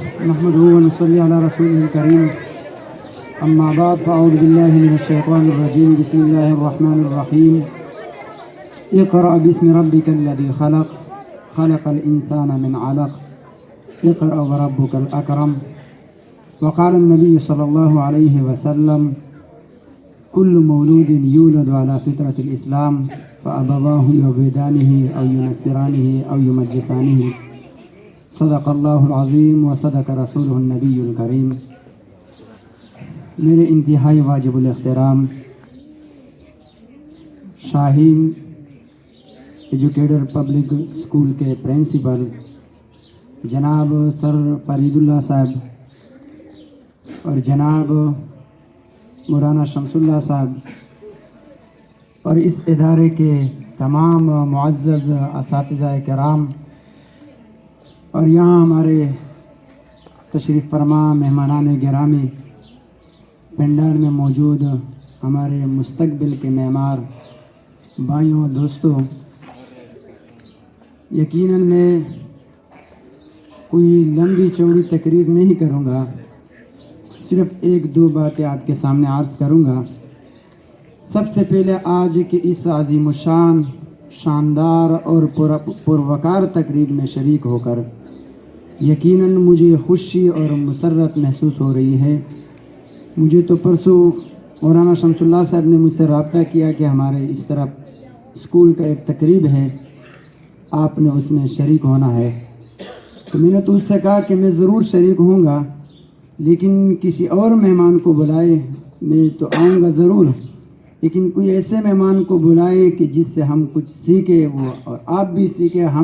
نحمده ونصلي على رسوله الكريم أما بعد فأعوذ بالله من الشيطان الرجيم بسم الله الرحمن الرحيم اقرأ باسم ربك الذي خلق خلق الإنسان من علق اقرأ وربك الأكرم وقال النبي صلى الله عليه وسلم كل مولود يولد على فطرة الإسلام فأبواه يهودانه أو ينصرانه أو يمجسانه صدق اللہ العظیم و صدق رسولہ النبی الکریم۔ میرے انتہائی واجب الاحترام شاہین ایجوکیٹر پبلک اسکول کے پرنسپل جناب سر فرید اللہ صاحب اور جناب مولانا شمس اللہ صاحب اور اس ادارے کے تمام معزز اساتذہ کرام اور یہاں ہمارے تشریف فرما مہمانان گرامی، پنڈال میں موجود ہمارے مستقبل کے معمار بھائیوں دوستوں، یقیناً میں کوئی لمبی چوڑی تقریر نہیں کروں گا، صرف ایک دو باتیں آپ کے سامنے عرض کروں گا۔ سب سے پہلے آج کی اس عظیم الشان شاندار اور پروقار تقریب میں شریک ہو کر یقیناً مجھے خوشی اور مسرت محسوس ہو رہی ہے۔ مجھے تو پرسوں مولانا شمس اللہ صاحب نے مجھ سے رابطہ کیا کہ ہمارے اس طرف اسکول کا ایک تقریب ہے، آپ نے اس میں شریک ہونا ہے، تو میں نے تو اس سے کہا کہ میں ضرور شریک ہوں گا، لیکن کسی اور مہمان کو بلائے میں تو آؤں گا ضرور، لیکن کوئی ایسے مہمان کو بلائے کہ جس سے ہم کچھ سیکھیں وہ اور آپ بھی سیکھیں، ہم